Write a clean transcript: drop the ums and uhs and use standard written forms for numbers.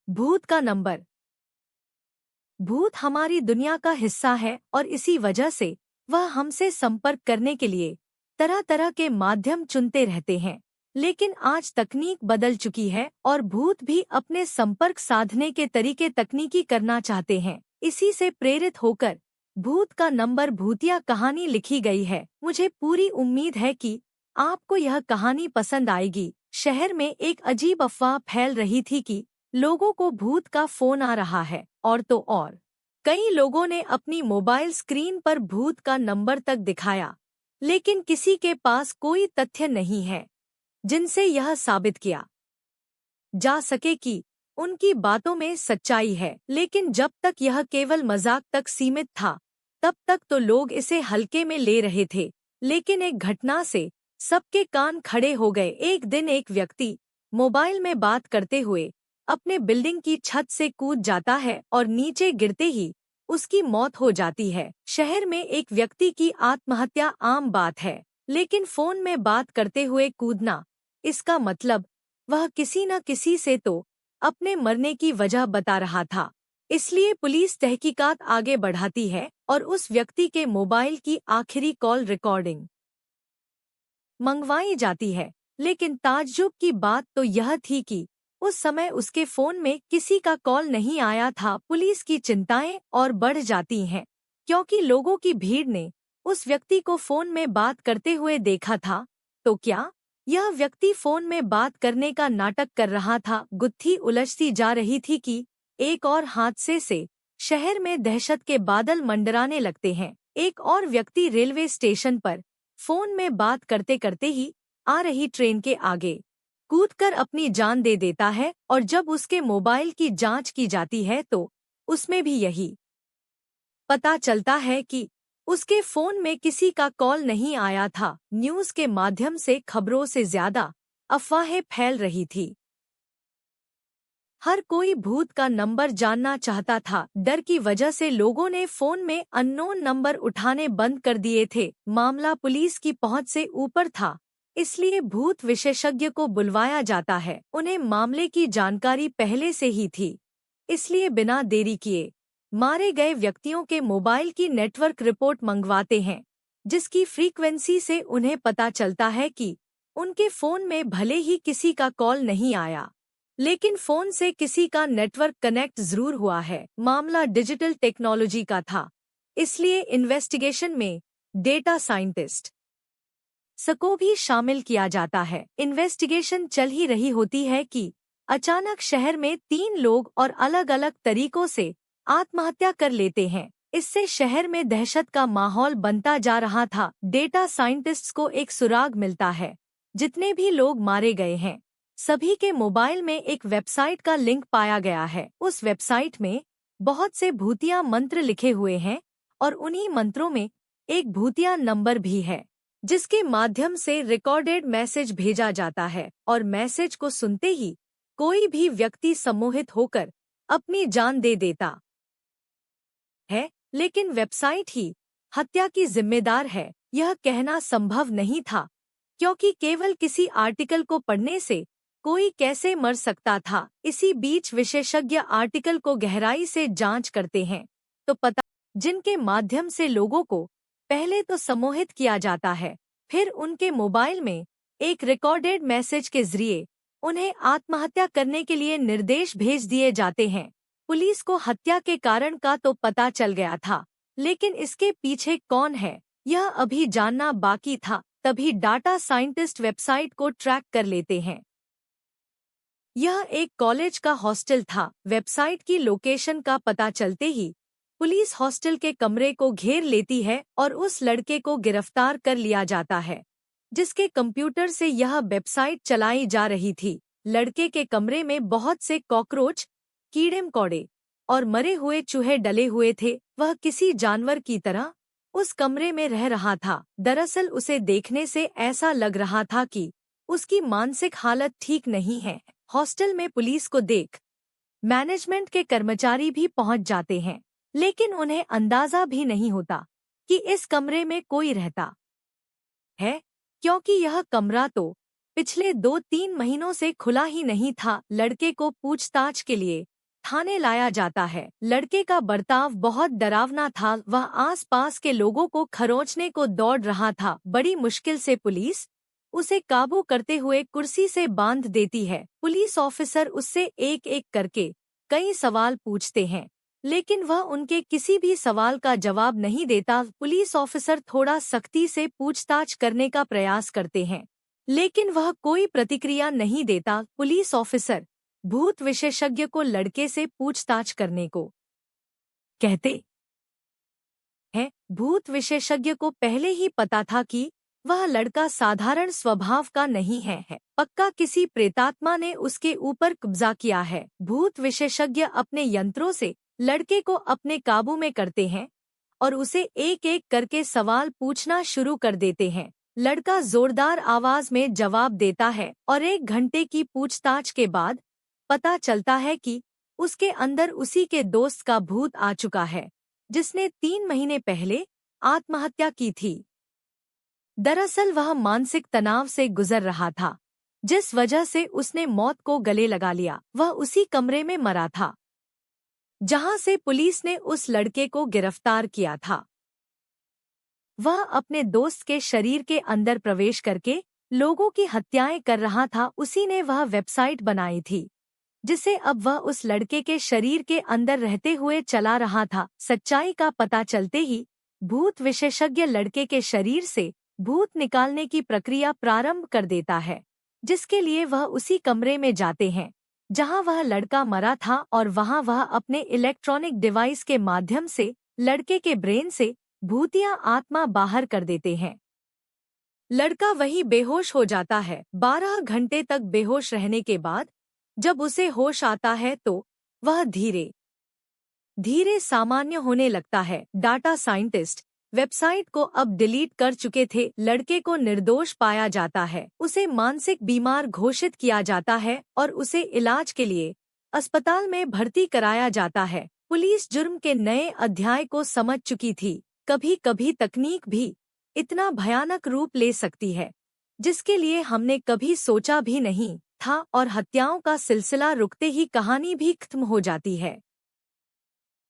भूत का नंबर। भूत हमारी दुनिया का हिस्सा है और इसी वजह से वह हमसे संपर्क करने के लिए तरह तरह के माध्यम चुनते रहते हैं। लेकिन आज तकनीक बदल चुकी है और भूत भी अपने संपर्क साधने के तरीके तकनीकी करना चाहते हैं। इसी से प्रेरित होकर भूत का नंबर भूतिया कहानी लिखी गई है। मुझे पूरी उम्मीद है कि आपको यह कहानी पसंद आएगी। शहर में एक अजीब अफवाह फैल रही थी कि लोगों को भूत का फोन आ रहा है, और तो और कई लोगों ने अपनी मोबाइल स्क्रीन पर भूत का नंबर तक दिखाया, लेकिन किसी के पास कोई तथ्य नहीं है जिनसे यह साबित किया जा सके कि उनकी बातों में सच्चाई है। लेकिन जब तक यह केवल मजाक तक सीमित था, तब तक तो लोग इसे हल्के में ले रहे थे। लेकिन एक घटना से सबके कान खड़े हो गए। एक दिन एक व्यक्ति मोबाइल में बात करते हुए अपने बिल्डिंग की छत से कूद जाता है और नीचे गिरते ही उसकी मौत हो जाती है। शहर में एक व्यक्ति की आत्महत्या आम बात है, लेकिन फोन में बात करते हुए कूदना, इसका मतलब वह किसी न किसी से तो अपने मरने की वजह बता रहा था। इसलिए पुलिस तहकीकात आगे बढ़ाती है और उस व्यक्ति के मोबाइल की आखिरी कॉल रिकॉर्डिंग मंगवाई जाती है। लेकिन ताज्जुब की बात तो यह थी कि उस समय उसके फोन में किसी का कॉल नहीं आया था। पुलिस की चिंताएं और बढ़ जाती हैं, क्योंकि लोगों की भीड़ ने उस व्यक्ति को फोन में बात करते हुए देखा था। तो क्या यह व्यक्ति फोन में बात करने का नाटक कर रहा था? गुत्थी उलझती जा रही थी कि एक और हादसे से शहर में दहशत के बादल मंडराने लगते हैं। एक और व्यक्ति रेलवे स्टेशन पर फोन में बात करते करते ही आ रही ट्रेन के आगे कूदकर अपनी जान दे देता है, और जब उसके मोबाइल की जांच की जाती है तो उसमें भी यही पता चलता है कि उसके फोन में किसी का कॉल नहीं आया था। न्यूज़ के माध्यम से खबरों से ज्यादा अफवाहें फैल रही थी। हर कोई भूत का नंबर जानना चाहता था। डर की वजह से लोगों ने फोन में अननोन नंबर उठाने बंद कर दिए थे। मामला पुलिस की पहुंच से ऊपर था, इसलिए भूत विशेषज्ञ को बुलवाया जाता है। उन्हें मामले की जानकारी पहले से ही थी, इसलिए बिना देरी किए मारे गए व्यक्तियों के मोबाइल की नेटवर्क रिपोर्ट मंगवाते हैं, जिसकी फ्रीक्वेंसी से उन्हें पता चलता है कि उनके फोन में भले ही किसी का कॉल नहीं आया, लेकिन फोन से किसी का नेटवर्क कनेक्ट जरूर हुआ है। मामला डिजिटल टेक्नोलॉजी का था, इसलिए इन्वेस्टिगेशन में डेटा साइंटिस्ट को भी शामिल किया जाता है। इन्वेस्टिगेशन चल ही रही होती है कि अचानक शहर में 3 लोग और अलग अलग तरीकों से आत्महत्या कर लेते हैं। इससे शहर में दहशत का माहौल बनता जा रहा था। डेटा साइंटिस्ट्स को एक सुराग मिलता है। जितने भी लोग मारे गए हैं, सभी के मोबाइल में एक वेबसाइट का लिंक पाया गया है। उस वेबसाइट में बहुत से भूतिया मंत्र लिखे हुए हैं और उन्हीं मंत्रों में एक भूतिया नंबर भी है, जिसके माध्यम से रिकॉर्डेड मैसेज भेजा जाता है, और मैसेज को सुनते ही कोई भी व्यक्ति सम्मोहित होकर अपनी जान दे देता है। लेकिन वेबसाइट ही हत्या की जिम्मेदार है, यह कहना संभव नहीं था, क्योंकि केवल किसी आर्टिकल को पढ़ने से कोई कैसे मर सकता था। इसी बीच विशेषज्ञ आर्टिकल को गहराई से जांच करते हैं तो पता, जिनके माध्यम से लोगों को पहले तो सम्मोहित किया जाता है, फिर उनके मोबाइल में एक रिकॉर्डेड मैसेज के जरिए उन्हें आत्महत्या करने के लिए निर्देश भेज दिए जाते हैं। पुलिस को हत्या के कारण का तो पता चल गया था, लेकिन इसके पीछे कौन है, यह अभी जानना बाकी था। तभी डाटा साइंटिस्ट वेबसाइट को ट्रैक कर लेते हैं। यह एक कॉलेज का हॉस्टल था। वेबसाइट की लोकेशन का पता चलते ही पुलिस हॉस्टल के कमरे को घेर लेती है और उस लड़के को गिरफ्तार कर लिया जाता है, जिसके कंप्यूटर से यह वेबसाइट चलाई जा रही थी। लड़के के कमरे में बहुत से कॉकरोच, कीड़े मकोड़े और मरे हुए चूहे डले हुए थे। वह किसी जानवर की तरह उस कमरे में रह रहा था। दरअसल उसे देखने से ऐसा लग रहा था कि उसकी मानसिक हालत ठीक नहीं है। हॉस्टल में पुलिस को देख मैनेजमेंट के कर्मचारी भी पहुंच जाते हैं, लेकिन उन्हें अंदाजा भी नहीं होता कि इस कमरे में कोई रहता है, क्योंकि यह कमरा तो पिछले 2-3 महीनों से खुला ही नहीं था। लड़के को पूछताछ के लिए थाने लाया जाता है। लड़के का बर्ताव बहुत डरावना था। वह आसपास के लोगों को खरोंचने को दौड़ रहा था। बड़ी मुश्किल से पुलिस उसे काबू करते हुए कुर्सी से बांध देती है। पुलिस ऑफिसर उससे एक एक करके कई सवाल पूछते हैं, लेकिन वह उनके किसी भी सवाल का जवाब नहीं देता। पुलिस ऑफिसर थोड़ा सख्ती से पूछताछ करने का प्रयास करते हैं, लेकिन वह कोई प्रतिक्रिया नहीं देता। पुलिस ऑफिसर भूत विशेषज्ञ को लड़के से पूछताछ करने को कहते हैं। भूत विशेषज्ञ को पहले ही पता था कि वह लड़का साधारण स्वभाव का नहीं है। पक्का किसी प्रेतात्मा ने उसके ऊपर कब्जा किया है। भूत विशेषज्ञ अपने यंत्रों से लड़के को अपने काबू में करते हैं और उसे एक एक करके सवाल पूछना शुरू कर देते हैं। लड़का जोरदार आवाज में जवाब देता है और 1 घंटे की पूछताछ के बाद पता चलता है कि उसके अंदर उसी के दोस्त का भूत आ चुका है, जिसने 3 महीने पहले आत्महत्या की थी। दरअसल वह मानसिक तनाव से गुजर रहा था, जिस वजह से उसने मौत को गले लगा लिया। वह उसी कमरे में मरा था जहां से पुलिस ने उस लड़के को गिरफ्तार किया था। वह अपने दोस्त के शरीर के अंदर प्रवेश करके लोगों की हत्याएं कर रहा था। उसी ने वह वेबसाइट बनाई थी जिसे अब वह उस लड़के के शरीर के अंदर रहते हुए चला रहा था। सच्चाई का पता चलते ही भूत विशेषज्ञ लड़के के शरीर से भूत निकालने की प्रक्रिया प्रारंभ कर देता है, जिसके लिए वह उसी कमरे में जाते हैं जहां वह लड़का मरा था और वहां वह अपने इलेक्ट्रॉनिक डिवाइस के माध्यम से लड़के के ब्रेन से भूतिया आत्मा बाहर कर देते हैं। लड़का वही बेहोश हो जाता है। 12 घंटे तक बेहोश रहने के बाद जब उसे होश आता है तो वह धीरे धीरे सामान्य होने लगता है। डाटा साइंटिस्ट वेबसाइट को अब डिलीट कर चुके थे। लड़के को निर्दोष पाया जाता है, उसे मानसिक बीमार घोषित किया जाता है और उसे इलाज के लिए अस्पताल में भर्ती कराया जाता है। पुलिस जुर्म के नए अध्याय को समझ चुकी थी। कभी कभी तकनीक भी इतना भयानक रूप ले सकती है जिसके लिए हमने कभी सोचा भी नहीं था, और हत्याओं का सिलसिला रुकते ही कहानी भी खत्म हो जाती है।